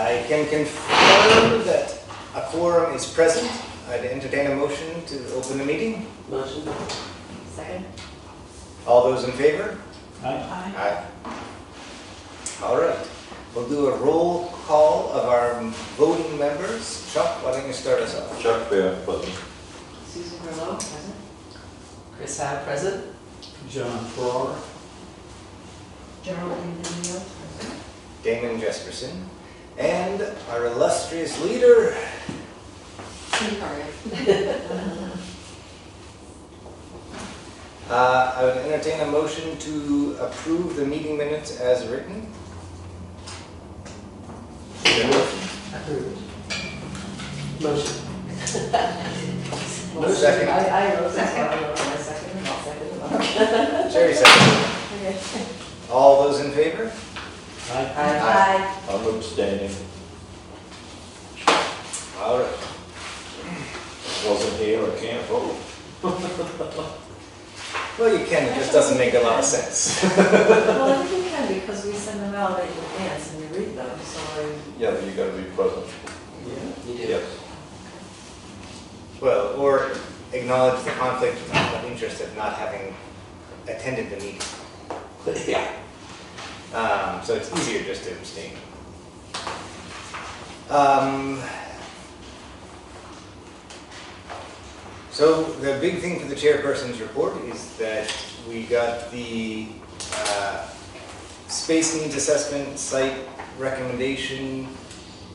I can confirm that a quorum is present. I'd entertain a motion to open the meeting. Motion. Second? All those in favor? Aye. Aye. All right. We'll do a roll call of our voting members. Chuck, why don't you start us off? Chuck Bear, present. Susan Merlot, present? Chris Howe, present. John Farrar. Geraldine Danielle, present? Damon Jesperson. And our illustrious leader, Steve Harvey. I would entertain a motion to approve the meeting minutes as written. Approved. Motion. Second. I wrote that, so I wrote my second, and I'll second it. Jerry second. Okay. All those in favor? Aye. Aye. I'm abstaining. All right. Wasn't here, I can't vote. Well, you can, it just doesn't make a lot of sense. Well, I think you can, because we send them out in advance and you read them, so Yeah, but you gotta be present. You do. Yes. Well, or acknowledge the conflict of interest of not having attended the meeting. Yeah. So it's easier just to abstain. So the big thing for the chairperson's report is that we got the space needs assessment site recommendation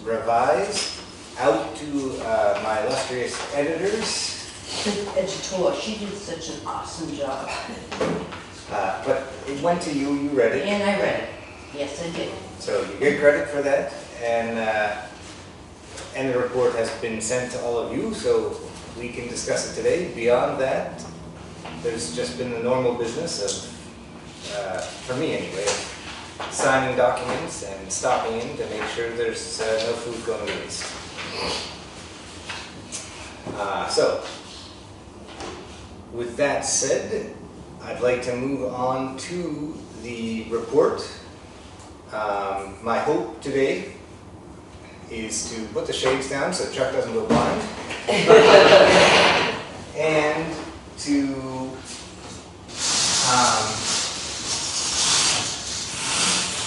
revised out to my illustrious editors. editor, she did such an awesome job. But it went to you, you read it. And I read it. Yes, I did. So you get credit for that, and the report has been sent to all of you, so we can discuss it today. Beyond that, there's just been the normal business of, for me anyway, signing documents and stopping in to make sure there's no food going to waste. So, with that said, I'd like to move on to the report. My hope today is to put the shades down so Chuck doesn't go blind. And to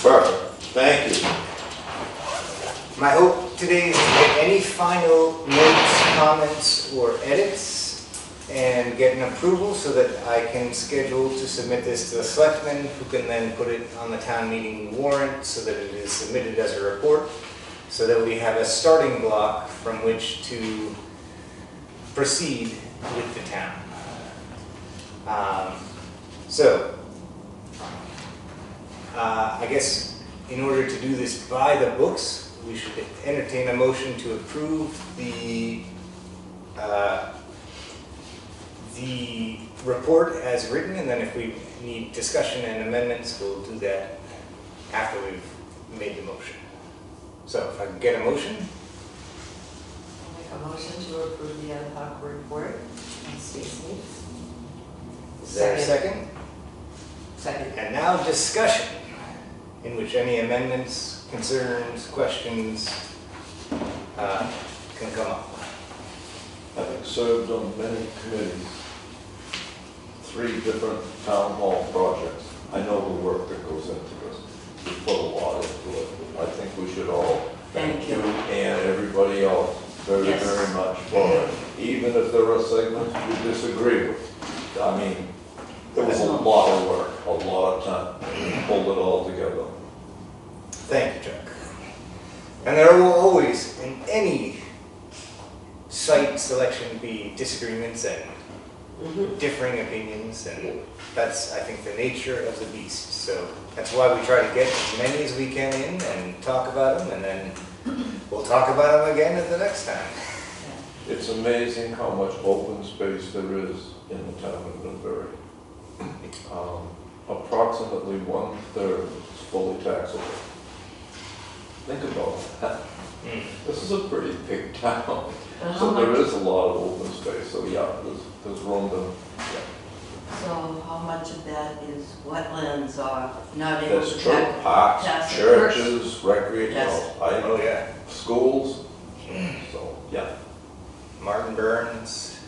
Perfect, thank you. my hope today is to get any final notes, comments, or edits and get an approval so that I can schedule to submit this to the selectmen, who can then put it on the town meeting warrant so that it is submitted as a report, so that we have a starting block from which to proceed with the town. I guess in order to do this by the books, we should entertain a motion to approve the report as written, and then if we need discussion and amendments, we'll do that after we've made the motion. So if I can get a motion? I'll make a motion to approve the ad hoc report on space needs. Is there a second? Second. And now discussion, in which any amendments, concerns, questions can come up. Having served on many committees, 3 different town hall projects, I know the work that goes into this. We put a lot into it. I think we should all thank you and everybody else very, Yes. very much for it. Even if there are segments we disagree with. I mean, there was a lot of work, a lot of time, and pulled it all together. Thank you, Chuck. And there will always, in any site selection, be disagreements and differing opinions, and that's, I think, the nature of the beast. So that's why we try to get as many as we can in and talk about them, and then we'll talk about them again at the next time. It's amazing how much open space there is in the town of Newbury. Approximately 1/3 is fully taxable. Think about that. This is a pretty big town. So there is a lot of open space, so yeah, there's room to, So how much of that is wetlands or not able That's to true, tackle? parks, tax the churches, recreation, Yes. Oh, I yeah. schools, so, yeah. Martin Burns.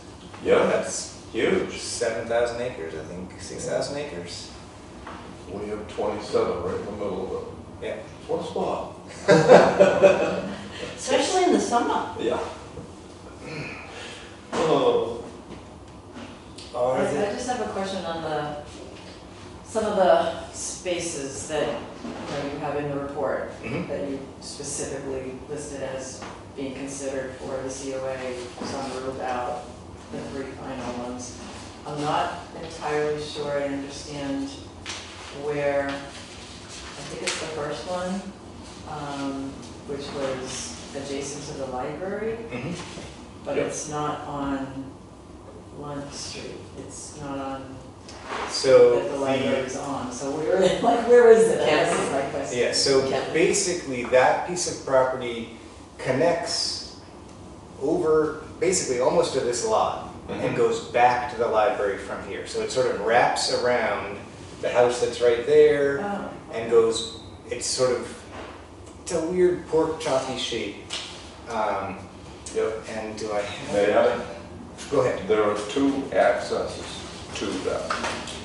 Yeah, That's huge. 7,000 acres, I think, 6,000 acres. We have 27 right in the middle of it. Yeah. What a spot. Especially in the summer. Yeah. Oh, I just have a question on some of the spaces that, you have in the report Mhm. that you specifically listed as being considered for the COA, some ruled out, the 3 final ones. I'm not entirely sure I understand where, I think it's the first one, which was adjacent to the library, Mhm. but Yep. it's not on Lund Street. It's not on, So that the library's on, so where, where is it? I guess is my question. Yeah, so Kevin. basically that piece of property connects over, basically almost to this lot and Mhm. goes back to the library from here. So it sort of wraps around the house that's right there Oh. and goes, it's it's a weird pork choppy shape. Yep. And do I have? May I? Go ahead. There are 2 accesses to that.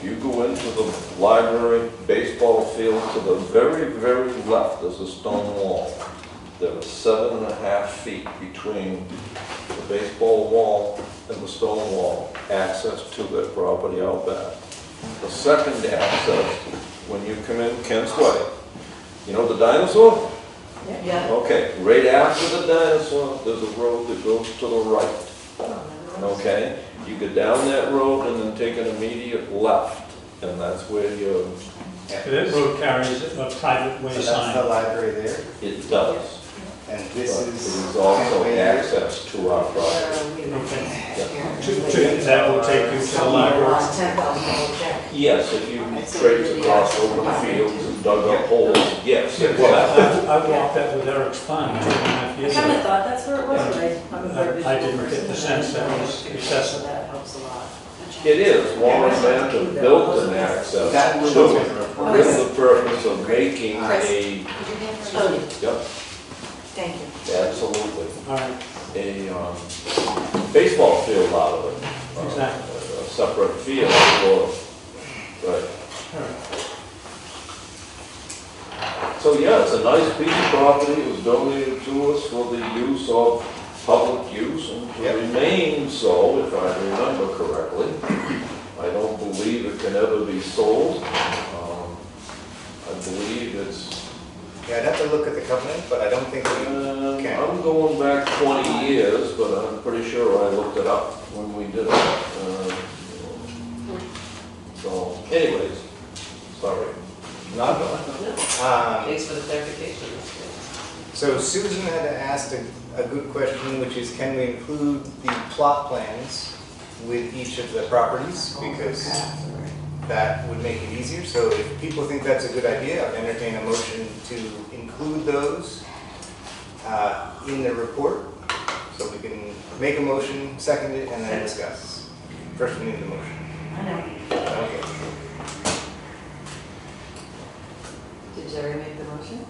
You go into the library, baseball field, to the very, very left, there's a stone wall. There are 7.5 feet between the baseball wall and the stone wall, access to that property out back. The second access, when you come in Kent's Way, you know the dinosaur? Yeah. Okay, right after the dinosaur, there's a road that goes to the right. Okay, you go down that road and then take an immediate left, and that's where you, That road carries a private way So that's the sign. library there, it does. and But this it is. is also Kent Way here. access to our property. That will take you to the library. $10,000 check. Yes, if you traipse across open fields and dug up holes, yes. it will. I walked that with Eric's Farm 2.5 I years kind of ago. thought that's where it was, but I'm a very I visual didn't get the person, sense that and was so accessible. that helps a lot. It is, Warren Manton built an access That to was it in the report. with the purpose of making Chris. a, Oh, yep, thank you. absolutely, All right, a baseball field out of it. Exactly. A separate field for, right. all right. So yeah, it's a nice piece of property, it was donated to us for the use of public use and to Yep. remain so, if I remember correctly. I don't believe it can ever be sold. I believe it's, Yeah, I'd have to look at the covenant, but I don't think we can. I'm going back 20 years, but I'm pretty sure I looked it up when we did it. So anyways, sorry. Not No, going. Thanks for the clarification. So Susan had asked a good question, which is can we include the plot plans with each of the properties? Because that would make it easier. So if people think that's a good idea, I'd entertain a motion to include those in the report. So we can make a motion, second it, and then discuss. First we need the motion. I know. Okay. Did Jerry make the motion?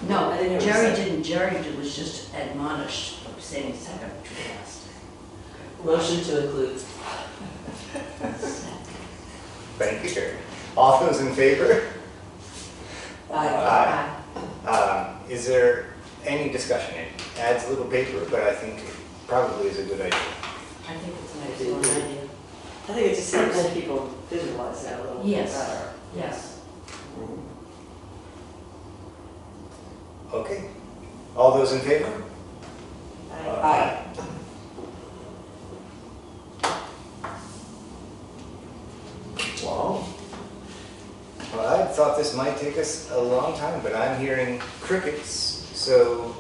No, I didn't hear what you Jerry said. didn't, Jerry was just admonished, saying second too fast. Motion to include. Thank you, Jerry. All those in favor? Aye. Is there any discussion? It adds a little paper, but I think it probably is a good idea. I think it's an excellent idea. I think it just helps people visualize that a little bit Yes. better. Yes. Okay. All those in favor? Aye. Wow. Well, I thought this might take us a long time, but I'm hearing crickets, so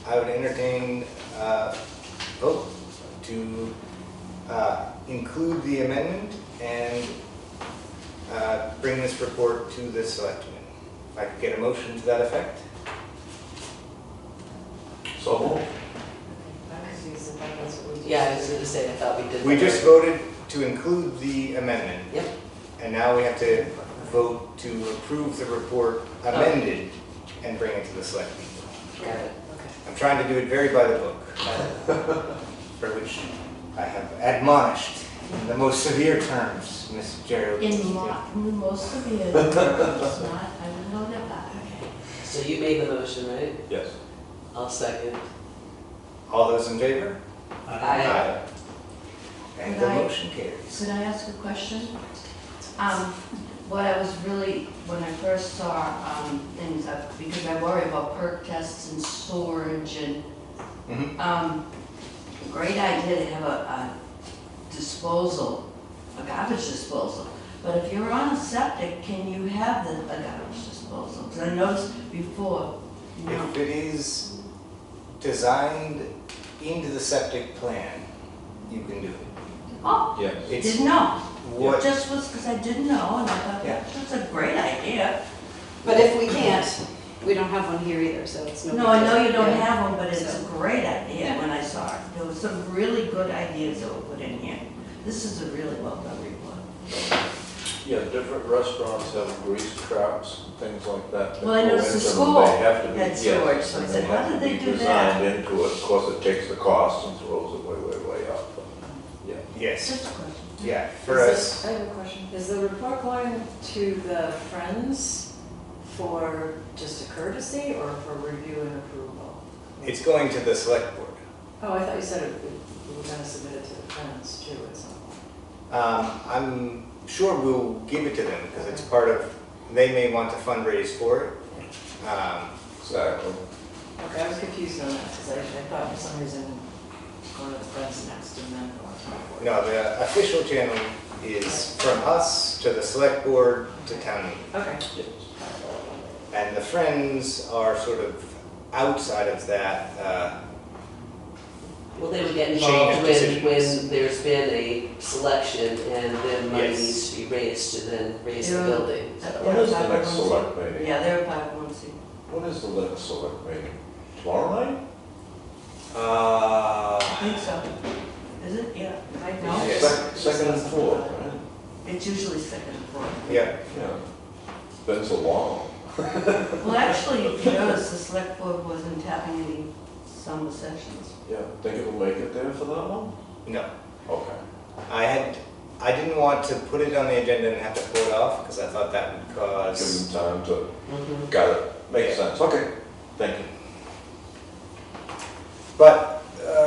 I would entertain a vote to include the amendment and bring this report to the selectmen. If I could get a motion to that effect? So moved. I'm confused if that was what we did. Yeah, I was going to say, I thought we did. We that just already. voted to include the amendment, Yep. and now we have to vote to approve the report amended and bring it to the selectmen. Got it. I'm trying to do it very by the book, for which I have admonished in the most severe terms, Ms. Gerald. In most severe terms, not, I would know that. Okay. So you made the motion, right? Yes. I'll second. All those in favor? Aye. And Could the I- motion carries. Could I ask a question? What I was really, when I first saw things, because I worry about perk tests and storage and, Mhm. great idea to have a disposal, a garbage disposal. But if you're on a septic, can you have a garbage disposal? Because I noticed before, you know, If it is designed into the septic plan, you can do it. oh, Yes. It's didn't know. what, Just was because I didn't know, and I thought, Yeah. that's a great idea. But if we can't, we don't have one here either, so it's no. No, big I know deal. you don't Yeah. have one, but it's a So- great idea Yeah. when I saw it. There were some really good ideas that were put in here. This is a really well done report. Yeah, different restaurants have grease traps, things like that. that Well, I go noticed the into them. school They have to be, had yes, storage, so I and said, how have did to they be do designed that? into it. Of course, it takes the cost and throws it way, way, way up. But, yeah. yes, Just a question. yeah, for Is us, I have a question. Is the report going to the Friends for just a courtesy or for review and approval? it's going to the select board. Oh, I thought you said we were gonna submit it to the Friends too at some point. I'm sure we'll give it to them because it's part of, they may want to fundraise for it. Exactly. Okay, I was confused on that because I thought for some reason going to the Friends next and then going to. No, the official channel is from us to the select board to town meeting. Okay. Yes. And the Friends are sort of outside of that. Well, they would get Chain involved of when decisions. there's been a selection and then money Yes. needs to be raised to then raise the Yeah. building. When is the next select meeting? Yeah, they're a 501c. When is the next select meeting? Tomorrow night? I think so. Is it? Yeah. I think No? I Yes. just- Second and fourth, right? It's usually second and fourth. Yeah, Yeah. Been so long. Well, actually, if you notice, the select board wasn't having any summer sessions. Yeah, think it'll make it there for that one? no. Okay. I didn't want to put it on the agenda and have to pull it off because I thought that would Give cause, them time to, Mhm. got it, makes sense, okay, thank you. but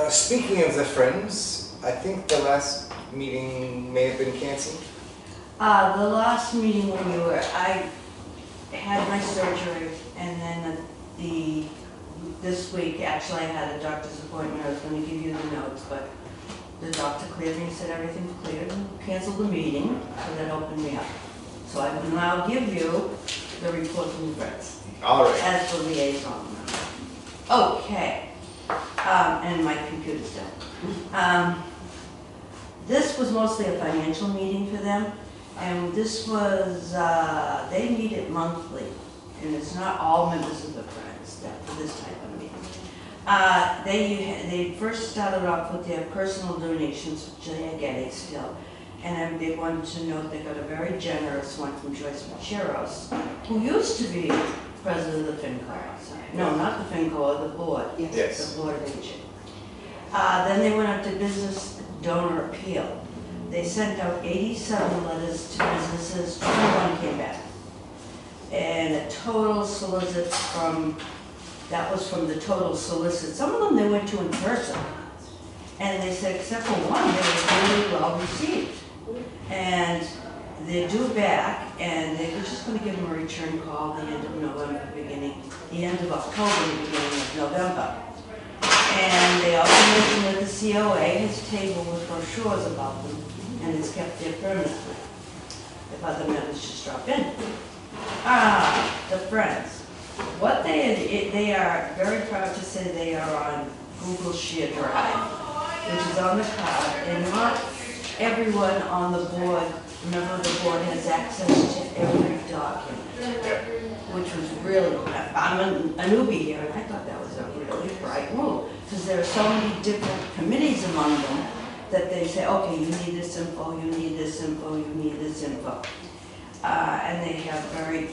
speaking of the Friends, I think the last meeting may have been canceled. The last meeting when you were, I had my surgery, and then this week, actually, I had a doctor's appointment, I was gonna give you the notes, but the doctor cleared me, said everything's cleared, and canceled the meeting, so that opened me up. So I will now give you the report from the Friends, All right. as the liaison member. Okay, and my computer's down. This was mostly a financial meeting for them, and this was, they meet it monthly, and it's not all members of the Friends that for this type of meeting. They first started off with their personal donations, which they are getting still, and then they wanted to note they got a very generous one from Joyce Macheros, who used to be president of the FinCo. No, not the FinCo, the board. Yes. The Board of Aging. Then they went up to business donor appeal. They sent out 87 letters to businesses, 21 came back. And a total solicit from, that was from the total solicit. Some of them they went to in person. And they said, except for one, they were really well received. And they're due back, and they were just gonna give them a return call the end of November, the end of October, the beginning of November. And they also mentioned that the COA has table with brochures about them, and it's kept there permanently. If other members just drop in. The Friends. What they are very proud to say they are on Google Share Drive, which is on the cloud, and not everyone on the board, member of the board, has access to every document, which was really, I'm a newbie here, and I thought that was a really bright move, because there are so many different committees among them that they say, okay, you need this info, you need this info, you need this info. And they have very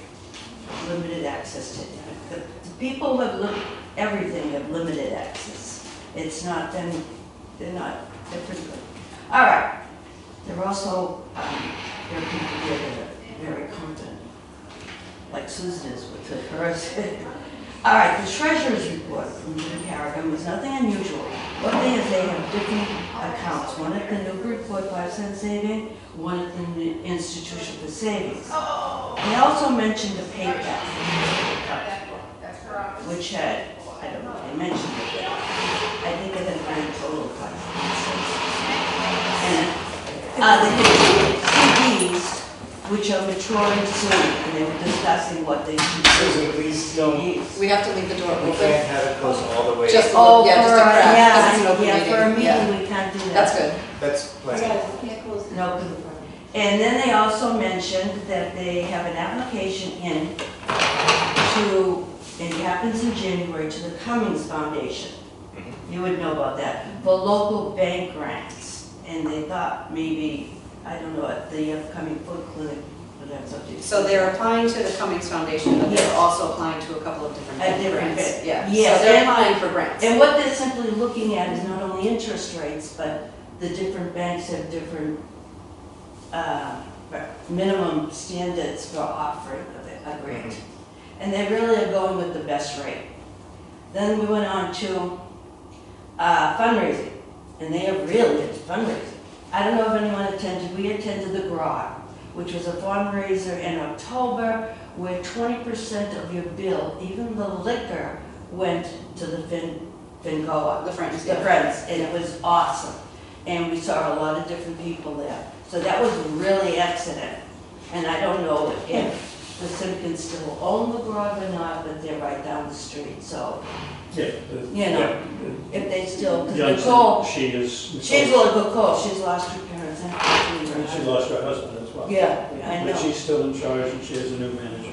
limited access to it. The people have looked everything have limited access. It's not, they're pretty good. All right, they're also, there are people here that are very competent, like Susan is with hers. All right, the treasurer's report from Jim Carrigan was nothing unusual. What they is they have different accounts, one at the Newburyport 5-cent saving, one at the Institution for Savings. They also mentioned a pay back, which had, I don't know, they mentioned it, but I think it had a grand total of 5 cents. And they had CDs, which are maturing soon, and they were discussing what they should do. Susan, please don't, we CDs. We have to leave the door open. can't have it close all the way. Just- Oh, Yeah, just a for, crack, 'cause it's an open yeah, for a meeting, yeah. meeting, we can't do that. That's good. That's plenty. No, and then they also mentioned that they have an application in to, and it happens in January, to the Cummings Foundation. You would know about that, for local bank grants. And they thought maybe, I don't know, at the upcoming food clinic, but that's up to you. So they're applying to the Cummings Foundation, but Yes. they're also applying to a couple of different A different grants. bit. Yeah, Yes, so they're and- applying for grants. And what they're simply looking at is not only interest rates, but the different banks have different minimum standards for offering a grant. And they really are going with the best rate. Then we went on to fundraising, and they are really into fundraising. I don't know if anyone attended, we attended the GROG, which was a fundraiser in October where 20% of your bill, even the liquor, went to the FinCoa. The Friends, The yeah. Friends, and it was awesome. And we saw a lot of different people there. So that was really excellent. And I don't know if the Simpkins still own the GROG or not, but they're right down the street. So Yeah. You know, if they still, because Johnson, Nicole, she is. she's really good call. She's lost her parents and And she lost her husband as well. Yeah, I But know. she's still in charge and she has a new manager.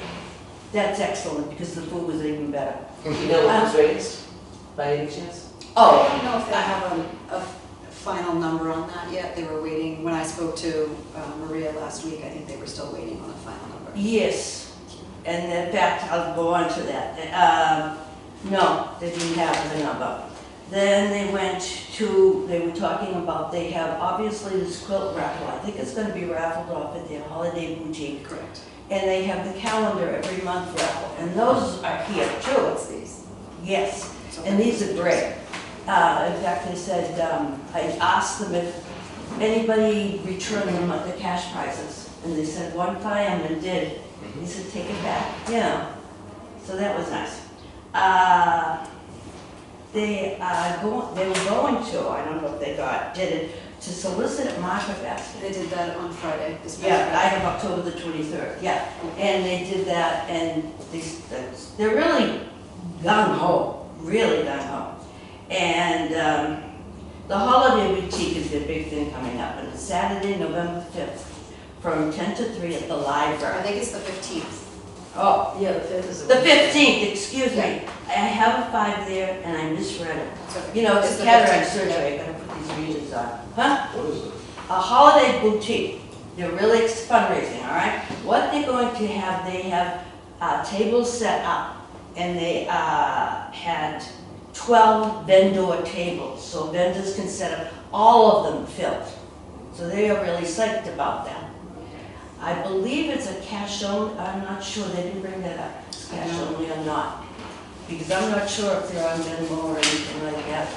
That's excellent because the food was even better. You know what was raised, by any chance? I Oh, don't know if they have a final number on that yet. They were waiting, when I spoke to Maria last week, I think they were still waiting on a final number. yes. And in fact, I'll go on to that. No, they didn't have the number. Then they went to, they were talking about, they have obviously this quilt raffle. I think it's going to be raffled off at their holiday boutique. Correct. And they have the calendar every month raffle. And those are here too. What's these? Yes. So- And these are great. In fact, they said, I asked them if anybody returned them at the cash prizes. And they said one fireman did. He said, take it back, you know. So that was nice. They were going to, I don't know if they did it, to solicit market basket. They did that on Friday, this past Yeah, I Friday. have October the 23rd, yeah. And they did that, and they're really gung-ho, really gung-ho. And the Holiday Boutique is their big thing coming up, and it's Saturday, November 5th, from 10 to 3 at the I library. think it's the 15th. Oh, Yeah, the 5th is. the 15th, excuse me. I have a 5 there, and I misread it. It's okay. You know, it's It's a the cataract 15th, surgery, I gotta put these readings on. Huh? What is it? A holiday boutique. They're really fundraising, all right? What they're going to have, they have tables set up, and they had 12 vendor tables, so vendors can set up, all of them filled. So they are really psyched about that. I believe it's a cash only, I'm not sure, they didn't bring that up, it's cash only or not. Because I'm not sure if they're on Venmo or anything like that.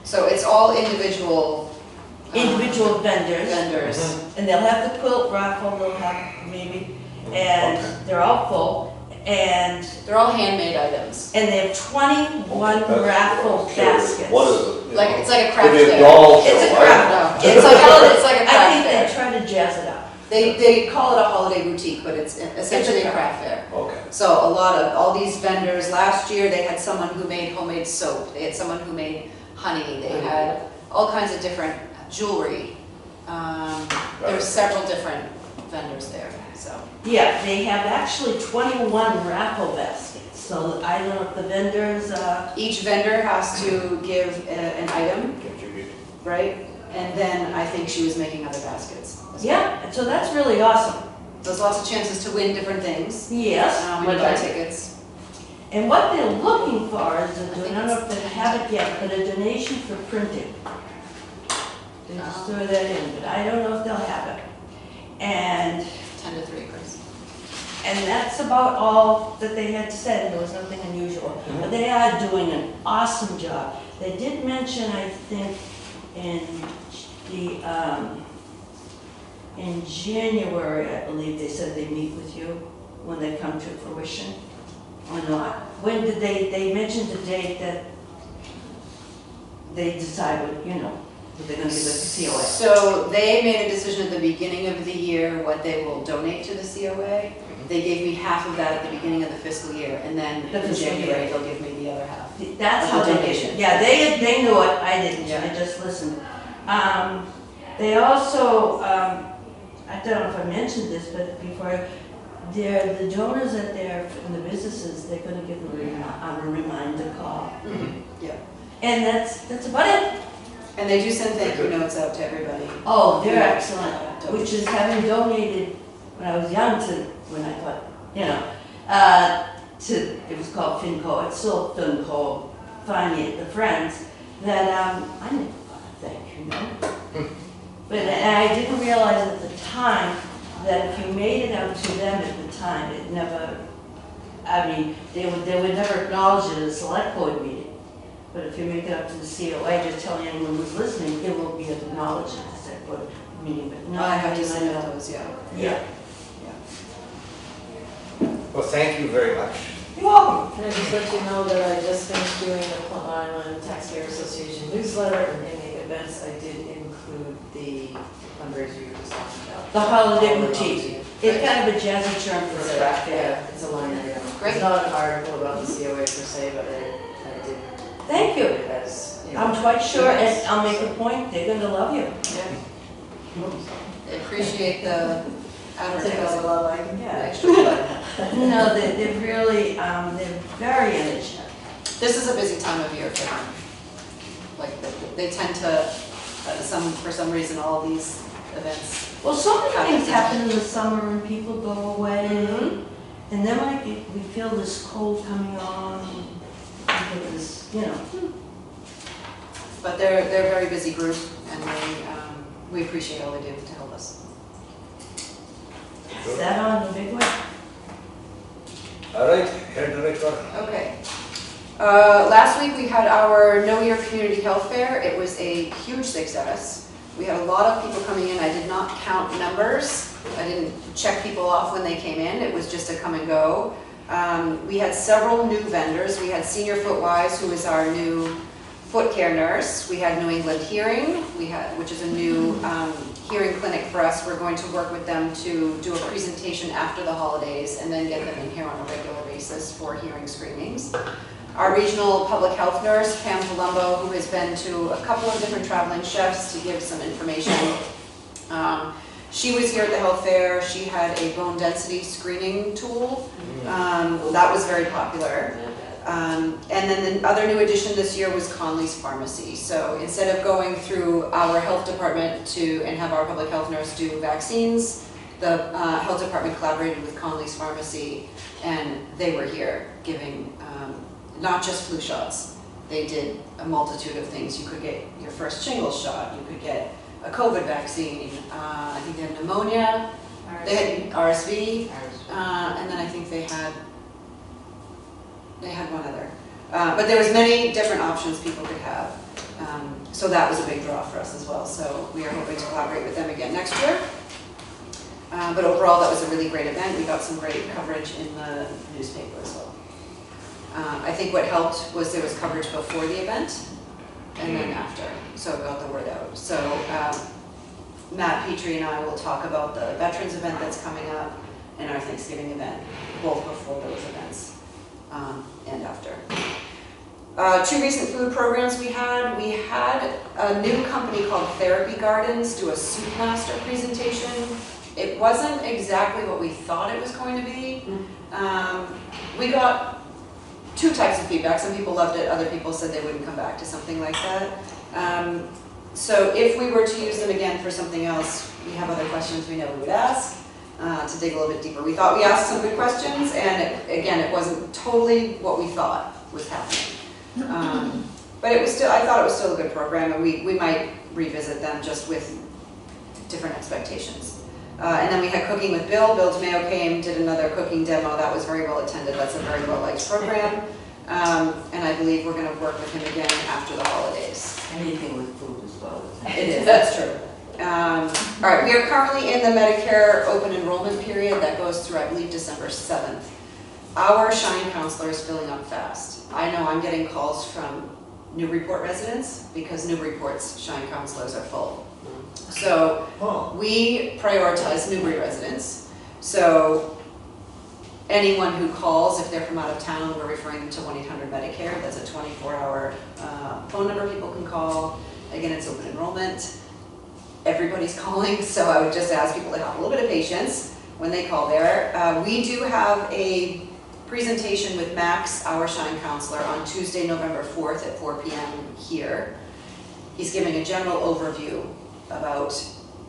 So it's all individual. Individual vendors. Vendors. And they'll have the quilt raffle, they'll have maybe, and they're all full. And They're all handmade items. they have 21 That's- raffle so baskets. What is it? You Like, know? it's like a craft Could be a fair. doll show, It's a right? craft. No, it's like a I craft think fair. they try to jazz it up. They call it a holiday boutique, but it's essentially a craft fair. Okay. So a lot of, all these vendors, last year they had someone who made homemade soap, they had someone who made honey, they had all kinds of different jewelry. There's several different vendors there, so. Yeah, they have actually 21 raffle baskets. So I don't know if the vendors, Each vendor has to give an item, Contribute. right? And then I think she was making other baskets. as well. yeah, so that's really awesome. There's lots of chances to win different things. Yes. When you buy tickets. And what they're looking for is, I don't know if they have it yet, but a donation for printing. They just threw that in, but I don't know if they'll have it. And 10 to 3, Chris. that's about all that they had said, there was nothing unusual. But they are doing an awesome job. They did mention, I think, in January, I believe, they said they meet with you when they come to fruition, or not. When did they mentioned the date that they decided, you know, that they're gonna give us the COA? So they made a decision at the beginning of the year what they will donate to the COA. They gave me half of that at the beginning of the fiscal year, and then The in fiscal January, year. they'll give me the other half. That's how Of the they did donation. it. Yeah, they knew it, I didn't, Yeah. I just listened. They also, I don't know if I mentioned this, but before, the donors that they're, and the businesses, they're gonna give them a reminder call. Yeah. And that's about it. And they do send thank you notes out to everybody. Oh, they're excellent, which is having donated when I was young to, when I thought, you know, it was called FinCo, it's still FinCo, finally, the Friends, that, I never thought of thank you note. But I didn't realize at the time that if you made it out to them at the time, it never, I mean, they would never acknowledge it at a select board meeting. But if you make it up to the COA, just telling anyone who's listening, it will be acknowledged at the select board meeting, but no. I have to I send know. out those, yeah. Yeah. Well, thank you very much. You're welcome. Can I just let you know that I just finished doing the Plum Island Taxpayer Association newsletter, and in the events, I did include the fundraiser you were just talking about. The holiday boutique. It's kind of a jazzy term for It's it. a, yeah, it's a line item. Great. It's not an article about the COA per se, but I did. Thank you. put it as, you know. I'm quite sure, and I'll make a point, they're gonna love you. Yeah. They appreciate the I'll take all the advertising. love I can get. Extra blood. No, they're really, they're very energetic. This is a busy time of year for them. Like, they tend to, for some reason, all these events. Well, so many things happen in the summer and people go away. Mhm. And then we feel this cold coming on, we get this, you know. But they're a very busy group, and we appreciate all they do to help us. Is that on the big one? All right, Herr Director. Okay. Last week, we had our Know Your Community Health Fair. It was a huge success. We had a lot of people coming in. I did not count numbers. I didn't check people off when they came in. It was just a come and go. We had several new vendors. We had Senior Footwise, who is our new foot care nurse. We had New England Hearing, which is a new hearing clinic for us. We're going to work with them to do a presentation after the holidays and then get them in here on a regular basis for hearing screenings. Our regional public health nurse, Pam Palumbo, who has been to a couple of different traveling chefs to give some information. She was here at the health fair. She had a bone density screening tool. That was very popular. And then the other new addition this year was Conley's Pharmacy. So instead of going through our health department and have our public health nurse do vaccines, the health department collaborated with Conley's Pharmacy, and they were here giving not just flu shots. They did a multitude of things. You could get your first shingles shot. You could get a COVID vaccine. I think they had pneumonia. They had RSV. And then I think they had one other. But there was many different options people could have. So that was a big draw for us as well. So we are hoping to collaborate with them again next year. But overall, that was a really great event. We got some great coverage in the newspaper as well. I think what helped was there was coverage before the event and then after, so it got the word out. So Matt Petrie and I will talk about the Veterans event that's coming up and our Thanksgiving event, both before those events and after. Two recent food programs we had. We had a new company called Therapy Gardens do a Soup Master presentation. It wasn't exactly what we thought it was going to be. We got two types of feedback. Some people loved it, other people said they wouldn't come back to something like that. So if we were to use them again for something else, we have other questions we know we would ask. to dig a little bit deeper. We thought we asked some good questions, and again, it wasn't totally what we thought was happening. But it was still, I thought it was still a good program, and we might revisit them just with different expectations. And then we had Cooking with Bill. Bill DeMayo came, did another cooking demo. That was very well attended. That's a very well-liked program. And I believe we're going to work with him again after the holidays. Anything with food as well. It is, that's true. All right, we are currently in the Medicare open enrollment period that goes through, I believe, December 7th. Our Shine counselor is filling up fast. I know I'm getting calls from Newburyport residents because Newburyport's Shine counselors are full. So we prioritize Newbury residents. So anyone who calls, if they're from out of town, we're referring them to 1-800-MEDICARE. That's a 24-hour phone number people can call. Again, it's open enrollment. Everybody's calling, so I would just ask people to have a little bit of patience when they call there. We do have a presentation with Max, our Shine counselor, on Tuesday, November 4th at 4 p.m. here. He's giving a general overview about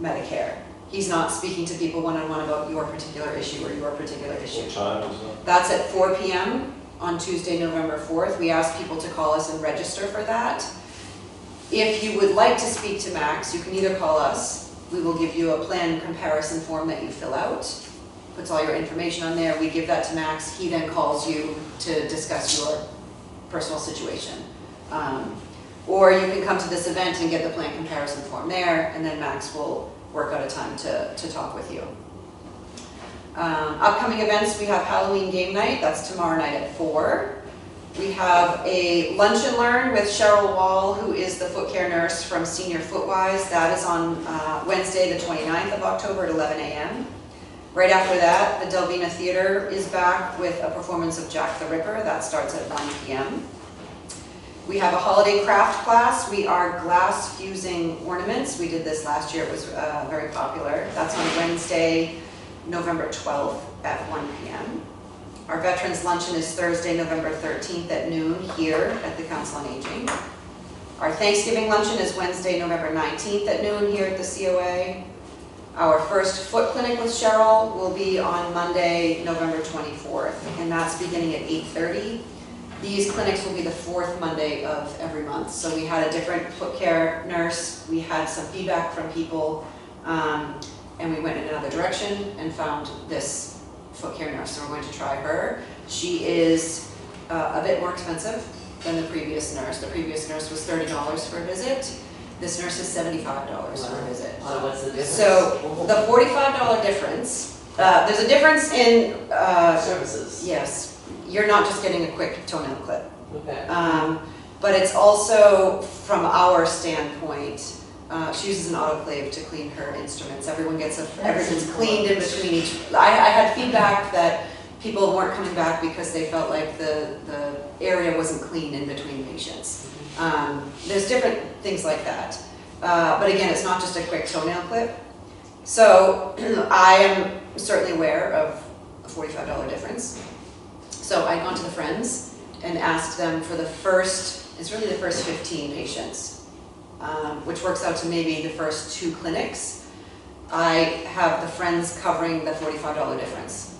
Medicare. He's not speaking to people one-on-one about your particular issue or your particular issue. What time is that? That's at 4 p.m. on Tuesday, November 4th. We ask people to call us and register for that. If you would like to speak to Max, you can either call us. We will give you a plan comparison form that you fill out. Puts all your information on there. We give that to Max. He then calls you to discuss your personal situation. Or you can come to this event and get the plan comparison form there, and then Max will work out a time to talk with you. Upcoming events, we have Halloween game night. That's tomorrow night at 4. We have a lunch and learn with Cheryl Wall, who is the foot care nurse from Senior Footwise. That is on Wednesday, the 29th of October at 11 a.m. Right after that, the Delvina Theater is back with a performance of Jack the Ripper. That starts at 1 p.m. We have a holiday craft class. We are glass fusing ornaments. We did this last year. It was very popular. That's on Wednesday, November 12th at 1 p.m. Our Veterans Luncheon is Thursday, November 13th at noon here at the Council on Aging. Our Thanksgiving Luncheon is Wednesday, November 19th at noon here at the COA. Our first foot clinic with Cheryl will be on Monday, November 24th, and that's beginning at 8:30. These clinics will be the 4th Monday of every month. So we had a different foot care nurse. We had some feedback from people, and we went in another direction and found this foot care nurse, so we're going to try her. She is a bit more expensive than the previous nurse. The previous nurse was $30 for a visit. This nurse is $75 for a visit. What's the difference? So the $45 difference, there's a difference in Services. yes, you're not just getting a quick toenail clip. Okay. But it's also, from our standpoint, she uses an autoclave to clean her instruments. Everything's cleaned in between each. I had feedback that people weren't coming back because they felt like the area wasn't clean in between patients. There's different things like that. But again, it's not just a quick toenail clip. So I am certainly aware of a $45 difference. So I'd gone to the Friends and asked them for the first 15 patients, which works out to maybe the first 2 clinics. I have the Friends covering the $45 difference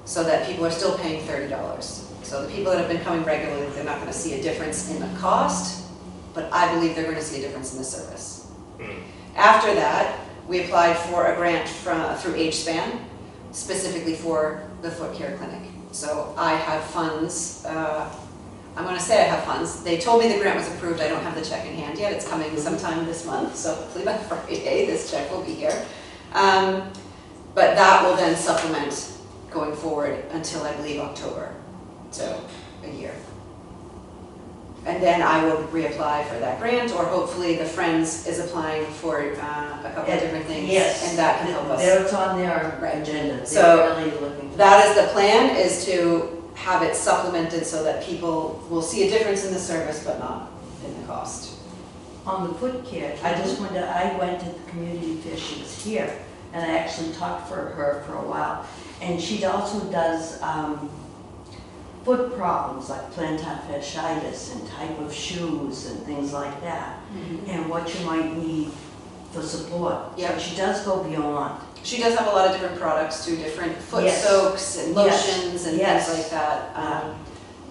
so that people are still paying $30. So the people that have been coming regularly, they're not going to see a difference in the cost, but I believe they're going to see a difference in the service. After that, we applied for a grant through AgeSpan, specifically for the foot care clinic. So I have funds, I'm going to say I have funds. They told me the grant was approved. I don't have the check in hand yet. It's coming sometime this month, so hopefully by Friday this check will be here. But that will then supplement going forward until I believe October, so a year. And then I will reapply for that grant, or hopefully the Friends is applying for a couple of different things. Yes. And that can help us. It's on their Right. agenda. So, They're really looking for That is the plan, is to have it supplemented so that people will see a difference in the service, but not in the cost. On the foot care, I went to the community fair, she was here, and I actually talked for her for a while. And she also does foot problems like plantar fasciitis and type of shoes and things like that, and what you might need for support. Yep. So she does go beyond. She does have a lot of different products too, different foot Yes. soaks and Yes. lotions and Yes. things like that.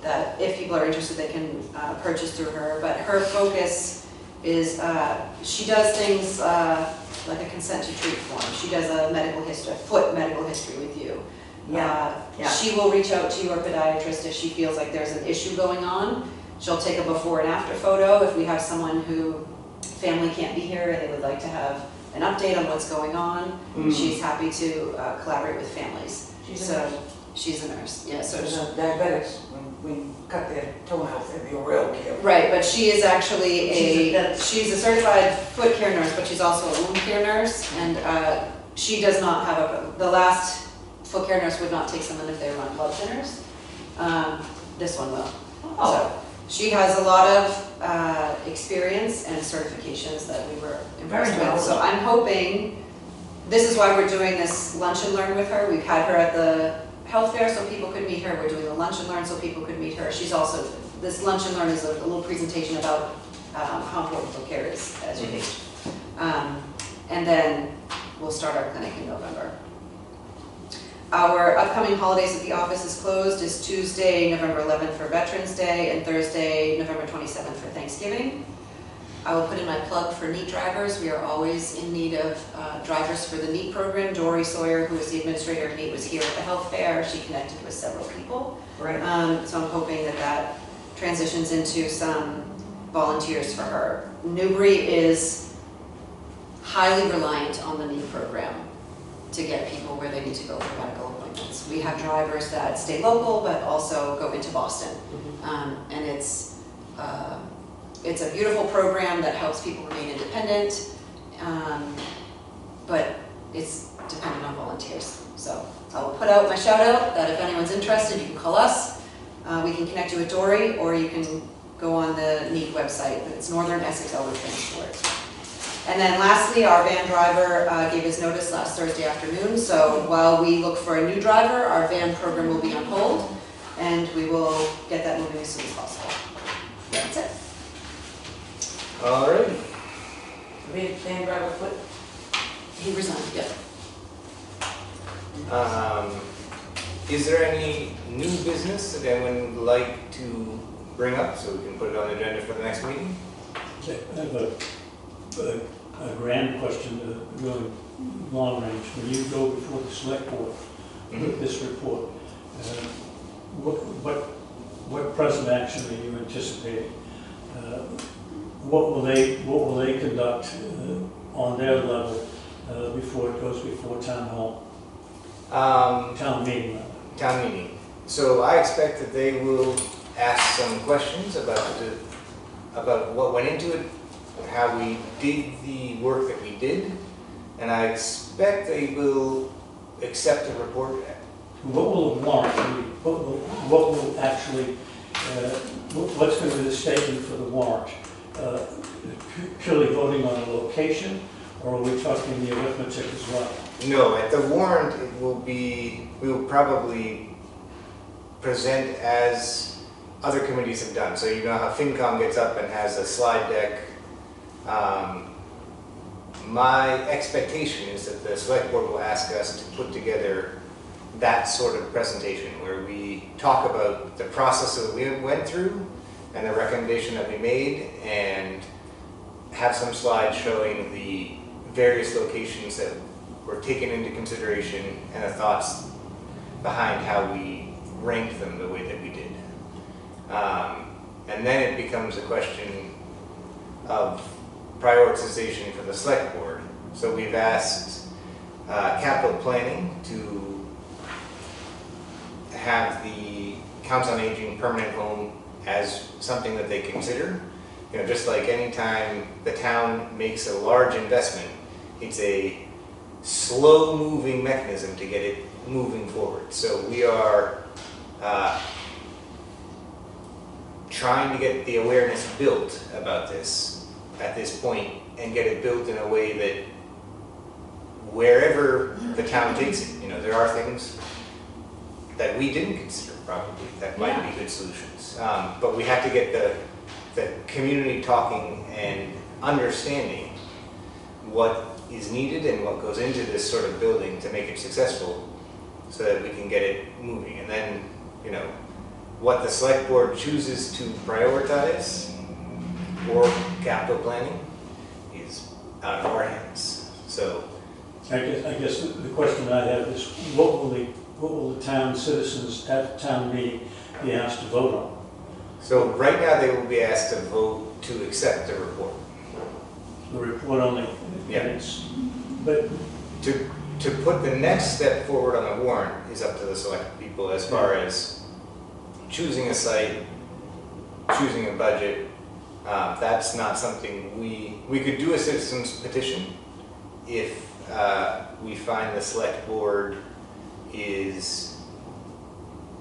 That if people are interested, they can purchase through her. But her focus is, she does things like a consent to treat form. She does a medical history, foot medical history with you. Yeah, yeah. She will reach out to your podiatrist if she feels like there's an issue going on. She'll take a before and after photo if we have someone who family can't be here and they would like to have an update on what's going on. She's happy to collaborate with families. She's So she's a nurse, yeah, so There's diabetics, when we cut their toenails, they'd be real careful. right, but she is actually She's she's a certified foot care nurse, but she's also a wound care nurse, and she does not have the last foot care nurse would not take someone if they were on blood thinners. This one will. So she has a lot of experience and certifications that we were impressed Very with. well. So I'm hoping, this is why we're doing this lunch and learn with her. We've had her at the health fair so people could meet her. We're doing the lunch and learn so people could meet her. She's also, this lunch and learn is a little presentation about how important foot care is as you age. And then we'll start our clinic in November. Our upcoming holidays at the office is closed is Tuesday, November 11th for Veterans Day and Thursday, November 27th for Thanksgiving. I will put in my plug for NEAT drivers. We are always in need of drivers for the NEAT program. Dory Sawyer, who is the administrator of NEAT, was here at the health fair. She connected with several people. Right. So I'm hoping that that transitions into some volunteers for her. Newbury is highly reliant on the NEAT program to get people where they need to go for medical appointments. We have drivers that stay local, but also go into Boston. And it's a beautiful program that helps people remain independent, but it's dependent on volunteers. So I will put out my shout out that if anyone's interested, you can call us. We can connect you with Dory, or you can go on the NEAT website. It's Northern Essex Elder Transport. And then lastly, our van driver gave his notice last Thursday afternoon. So while we look for a new driver, our van program will be on hold, and we will get that moving as soon as possible. That's it. All right. Big van driver foot. He resigned, yeah. Is there any new business that anyone would like to bring up so we can put it on the agenda for the next meeting? I have a grand question, really long range. When you go before the select board with this report, what present action are you anticipating? What will they conduct on their level before it goes before town hall, town meeting? Town meeting. So I expect that they will ask some questions about what went into it, how we did the work that we did, and I expect they will accept the report. What will the warrant be? What will actually, what's going to be the statement for the warrant? Purely voting on a location, or are we talking the arithmetic as well? No, at the warrant, it will be, we will probably present as other committees have done. So you know how FinCom gets up and has a slide deck. My expectation is that the select board will ask us to put together that sort of presentation where we talk about the process that we went through and the recommendation that we made, and have some slides showing the various locations that were taken into consideration and the thoughts behind how we ranked them the way that we did. And then it becomes a question of prioritization for the select board. So we've asked capital planning to have the Council on Aging permanent home as something that they consider. You know, just like any time the town makes a large investment, it's a slow-moving mechanism to get it moving forward. So we are trying to get the awareness built about this at this point, and get it built in a way that wherever the town takes it, you know, there are things that we didn't consider probably that might be good solutions. But we have to get the community talking and understanding what is needed and what goes into this sort of building to make it successful so that we can get it moving. And then, you know, what the select board chooses to prioritize or capital planning is out of our hands. So, I guess the question I have is, what will the town citizens at the town meeting be asked to vote on? so right now they will be asked to vote to accept the report. The report only? Yeah. But, To put the next step forward on the warrant is up to the select people as far as choosing a site, choosing a budget. That's not something we could do a citizens petition if we find the select board is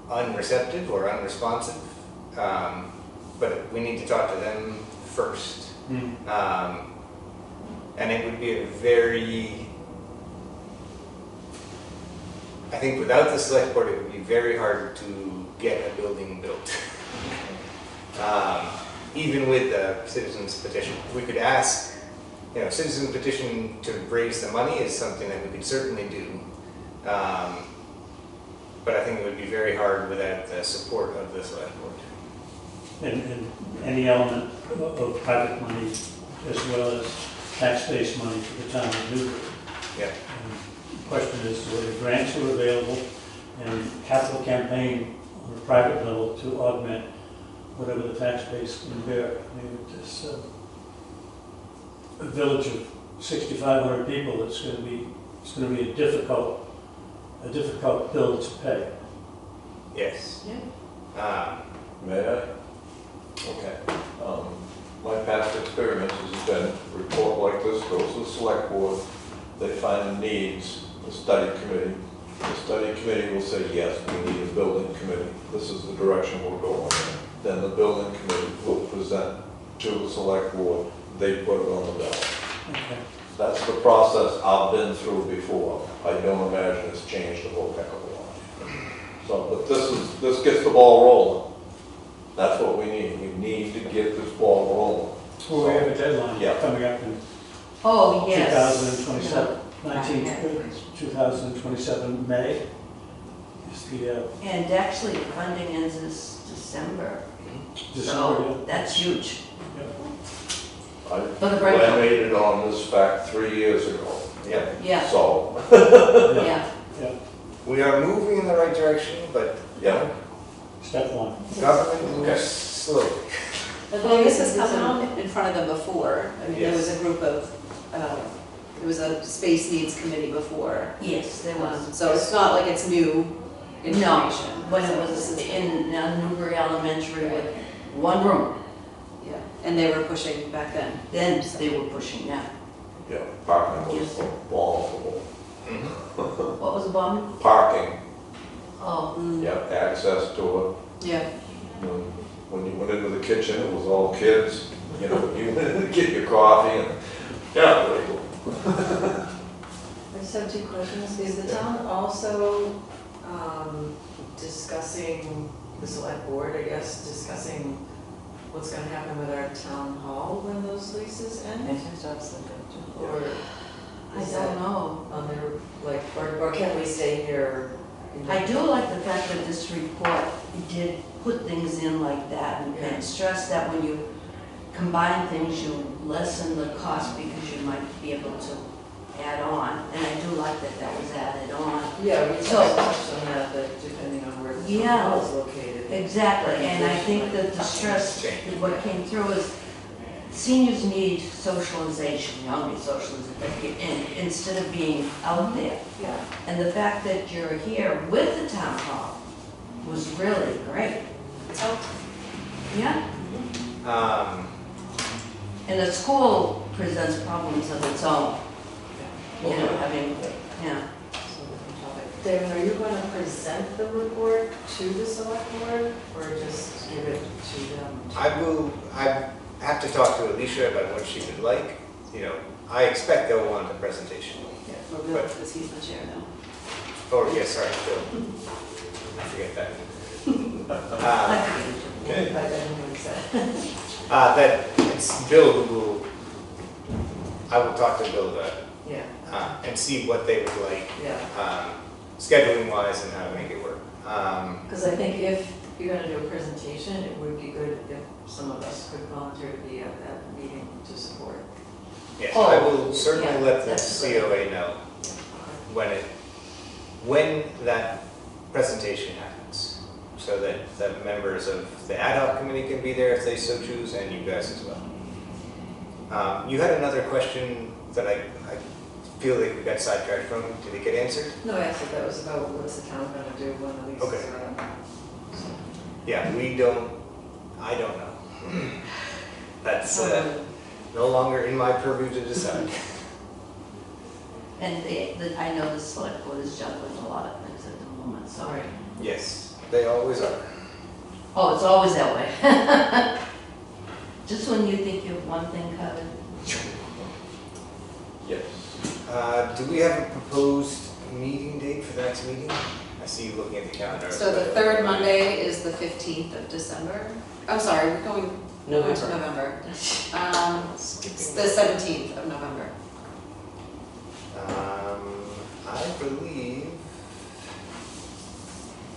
unreceptive or unresponsive. But we need to talk to them first. And it would be a very, I think without the select board, it would be very hard to get a building built. Even with the citizens petition, we could ask, you know, citizen petition to raise the money is something that we could certainly do. But I think it would be very hard without the support of the select board. and any element of private money as well as tax-based money for the town of Newbury. Yeah. The question is whether grants are available and capital campaign on a private level to augment whatever the tax base can bear. I mean, it's a village of 6,500 people. It's going to be a difficult bill to pay. Yes. Yeah. May I? Okay. My past experience has been, a report like this goes to the select board, they find the needs, the study committee. The study committee will say, yes, we need a building committee. This is the direction we're going in. Then the building committee will present to the select board, they put it on the ballot. Okay. That's the process I've been through before. I don't imagine it's changed a whole heck of a lot. So, but this gets the ball rolling. That's what we need. We need to get this ball rolling. Well, we have a deadline Yeah. coming up in Oh, yes. 2027, 2027 May. Is the And actually, the funding ends this December, December, so that's huge. I For the break. laminated on this fact 3 years ago. Yeah. Yeah, So, yeah. We are moving in the right direction, but yeah. Step one. government moves slowly. Well, this has come out in front of them before. I mean, there was a group of, there was a space needs committee before. Yes, there was. So it's not like it's new No, information. when it So was this is- in Newbury Elementary with one room, Yeah, and they were pushing back then. then they were pushing that. Yeah, parking was Yes. abominable. What was the bomb? Parking, Oh, yeah, access to Yeah, it. When you went into the kitchen, it was all kids, you know, you went in to get your coffee and, yeah, very cool. I just have two questions. Is the town also discussing, the select board, I guess, discussing what's gonna happen with our town hall when those leases end? Or I is that don't know. on their, like, or can we stay here? I do like the fact that this report did put things in like that and stress that when you combine things, you lessen the cost because you might be able to add on. And I do like that that was added on. Yeah, we So- touched on that, depending on where the town Yeah. hall is located. Exactly, and I think that the stress, what came through is seniors need socialization, young need socialization, and instead of being out there. Yeah. And the fact that you're here with the town hall was really great. Yeah, and the school presents problems of its own, you know, having, yeah. David, are you going to present the report to the select board or just give it to them? I have to talk to Alicia about what she would like. You know, I expect they'll want a presentation. for Bill, because he's the chair now. Oh, yes, sorry, Bill. I forget that. Okay. By then, what is that? That it's Bill who will, I will talk to Bill about Yeah, and see what they would like, yeah. scheduling wise and how to make it work. Because I think if you're gonna do a presentation, it would be good if some of us could volunteer to be at that meeting to support. Yes, I Oh, will certainly yeah, let the that's great. COA know when that presentation happens, so that the members of the ad hoc committee can be there if they so choose, and you guys as well. You had another question that I feel like we got sidetracked from. Did it get answered? No, actually, that was about what's the town gonna do when the leases Okay. are up. Yeah, I don't know. That's So, no longer in my purview to decide. And I know the select board is juggling a lot of things at the moment, so. Sorry. Yes, they always are. Oh, it's always that way. Just when you think you have one thing covered. Yes. Do we have a proposed meeting date for the next meeting? I see you looking at the calendar. So the third Monday is the 15th of December. I'm sorry, we're going to November. Skipping. It's the 17th of November. I believe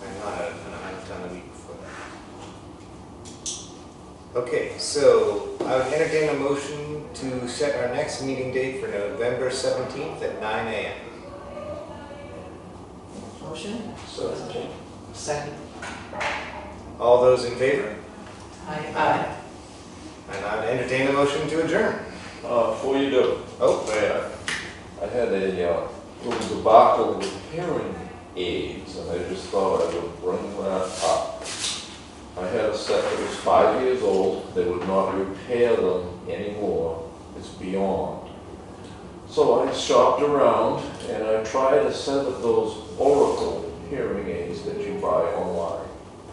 I'm not out of town the week before that. Okay, so I would entertain a motion to set our next meeting date for November 17th at 9 a.m. Motion? So, Second. All those in favor? Aye. And I would entertain a motion to adjourn. before you do, Oh, I had a little debacle with hearing aids, and I just thought I would bring that up. I had a set that was 5 years old. They would not repair them anymore. It's beyond. So I shopped around and I tried a set of those Oracle hearing aids that you buy online.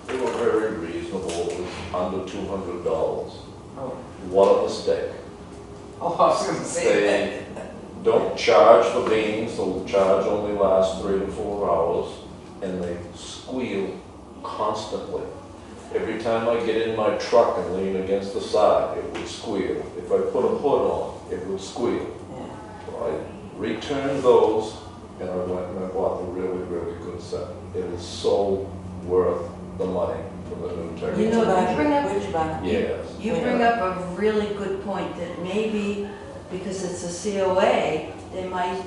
They were very reasonable. It was under $200. Oh, What a mistake. I was gonna say They don't charge for beans, the charge only lasts 3 to 4 hours, and they squeal constantly. Every time I get in my truck and lean against the side, it would squeal. If I put a hood on, it would squeal. that. So I returned those, and I went and I bought the really, really good set. It is so worth the money for the new technology. You know, Yeah. you bring up- Where'd you buy them? Yes. You bring up a really good point that maybe because it's a COA, they might,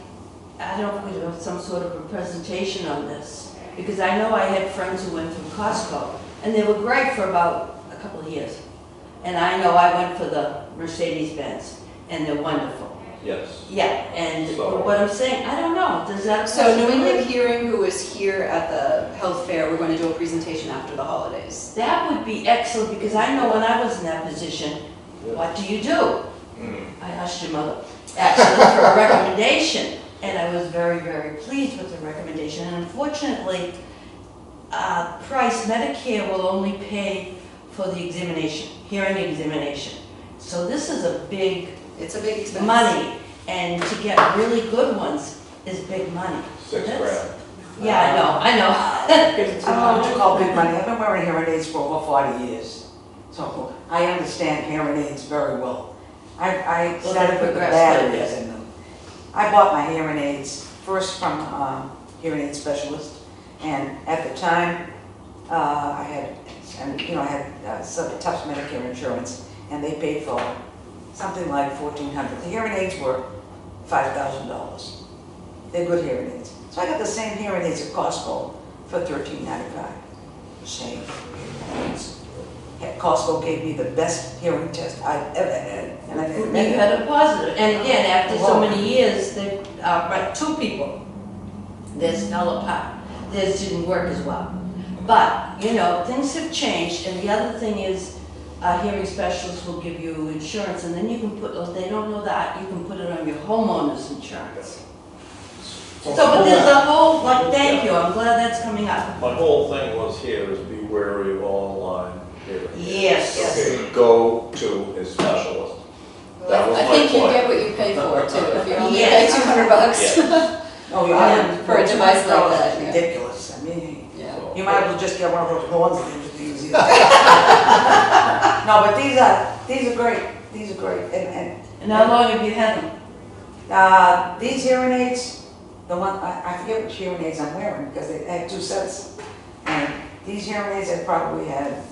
I don't know if we have some sort of a presentation on this. Because I know I had friends who went from Costco and they were great for about a couple of years. And I know I went for the Mercedes-Benz and they're wonderful. Yes. Yeah, and So- what I'm saying, I don't know, does that? So New England Hearing, who is here at the health fair, we're going to do a presentation after the holidays. That would be excellent because I know when I was in that position, what do you do? I asked your mother, actually, for a recommendation, and I was very, very pleased with the recommendation. And unfortunately, Price Medicare will only pay for the examination, hearing examination. So this is a big It's a big expense. money, and to get really good ones is big money. $6 grand. Yeah, I know. I don't know what you call big money. I've been wearing hearing aids for over 40 years. So I understand hearing aids very well. I Well, started they with the progress batteries later. in them. I bought my hearing aids first from a hearing aid specialist. And at the time, I had some tough Medicare insurance, and they paid for something like $1,400. The hearing aids were $5,000. They're good hearing aids. So I got the same hearing aids at Costco for $13.95. Same hearing aids. Costco gave me the best hearing test I've ever had, and I You didn't make it. had a positive, and again, after so many years, they, but two people, they're still apart. Theirs didn't work as well. But, you know, things have changed, and the other thing is, hearing specialists will give you insurance, and then you can put, if they don't know that, you can put it on your homeowner's insurance. So, but there's a whole, like, thank you, I'm glad that's coming up. My whole thing was here is be wary of online hearing aids. Yes. Okay, go to a specialist. That was I my think you point. get what you pay for too, if you only pay Yes. $200. Yes. Oh, Yeah, for a device like $200 that, is yeah. ridiculous. I mean, Yeah. So- you might as well just get one of those horns and just use it. No, but these are great. These are great. And And how long have you had them? These hearing aids, the one, I forget which hearing aids I'm wearing, because they had 2 sets. And these hearing aids I probably had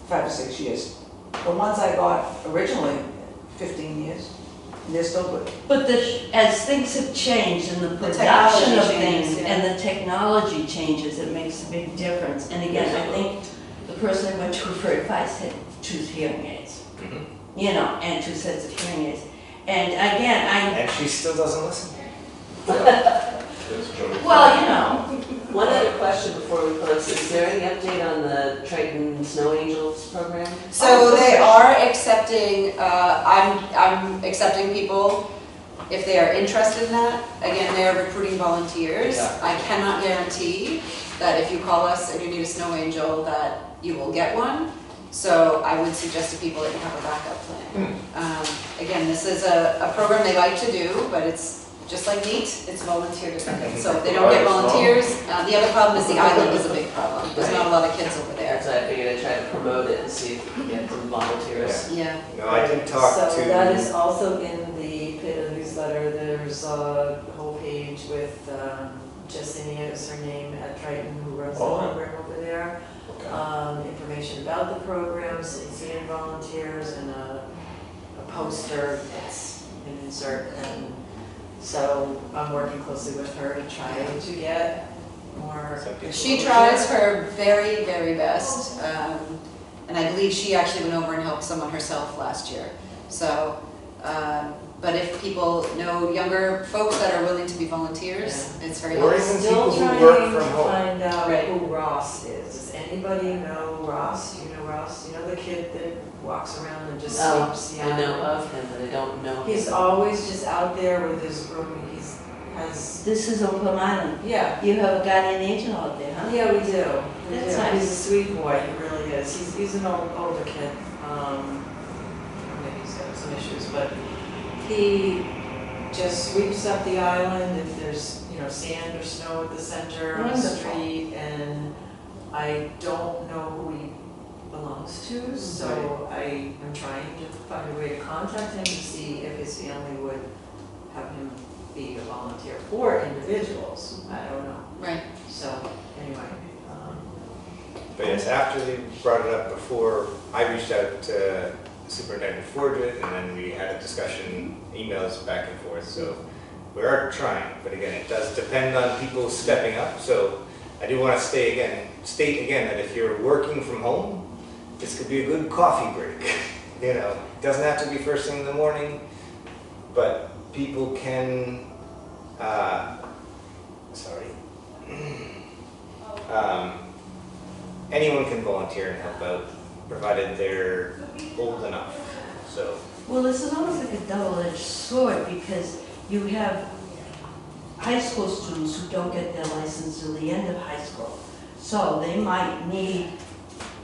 5 or 6 years. The ones I got originally, 15 years, and they're still good. But as things have changed and the The production technology of changes, things yeah. and the technology changes, it makes a big difference. And again, I think the person I went to for advice had 2 hearing aids, Mhm. you know, and 2 sets of hearing aids. And again, And she still doesn't listen. well, you know, One other question before we close, is there any update on the Triton Snow Angels program? So they are accepting, I'm accepting people if they are interested in that. Again, they are recruiting volunteers. Yeah. I cannot guarantee that if you call us and you need a snow angel, that you will get one. So I would suggest to people that you have a backup plan. Again, this is a program they like to do, but it's just like NEAT, it's volunteer dependent. So if they don't get volunteers, the other problem is the island is a big problem. There's not a lot of kids over there. So I figured I'd try to promote it and see if we can get some volunteers. Yeah. No, I did talk to. So that is also in the PITA newsletter, there's a whole page with Jessica is her name at Triton, who runs the Oh. program over there. Information about the programs, seeing volunteers, and a poster that's an insert. And so I'm working closely with her to try to get more. She tries her very, very best. And I believe she actually went over and helped someone herself last year. So, but if people know younger folks that are willing to be volunteers, it's very Or helpful. even Still people who work trying to from home. find out Right. who Ross is. Does anybody know Ross? You know Ross? You know the kid that walks around and just sweeps the I know island? of him, but I don't know. He's always just out there with his room. Has, this is on Plum Island. yeah. You have a guardian angel out there, huh? Yeah, we do. We That's do. nice. He's a sweet boy, he really is. He's an older kid. Maybe he's got some issues, but he just sweeps up the island if there's, sand or snow at the center of the Wonderful. street. And I don't know who he belongs to, so I am trying to find a way to contact him to see if his family would have him be a volunteer for individuals. I don't know. Right. So, anyway, But yes, after they brought it up before, I reached out to Superintendent Forget, and then we had a discussion, emails back and forth, so we are trying, but again, it does depend on people stepping up, so I do want to state again that if you're working from home, this could be a good coffee break. It doesn't have to be first thing in the morning, but people can, anyone can volunteer and help out, provided they're old enough, so. Well, this is almost like a double-edged sword because you have high school students who don't get their license till the end of high school. So they might need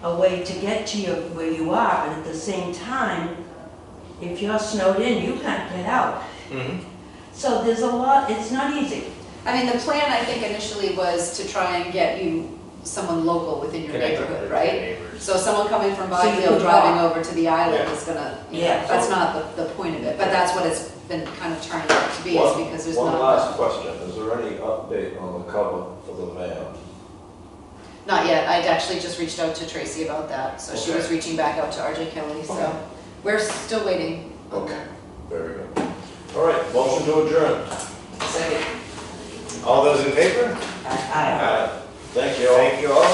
a way to get to where you are, but at the same time, if you're snowed in, you can't get out. So there's a lot, it's not easy. I mean, the plan, I think, initially was to try and get you someone local within your Connect neighborhood, with right? your neighbors. So someone coming from So you Byfield can driving walk. over to the island Yeah. is gonna, Yeah. that's not the point of it, but that's what it's been kind of turning out to be, is because there's One not, last question, is there any update on the cover for the van? not yet. I'd actually just reached out to Tracy about that, so she was Okay. reaching back out to RJ Kelly, so Okay. we're still waiting. Okay, very good. All right, motion to adjourn. Second. All those in favor? Aye. Aye. Thank you all. Thank you all.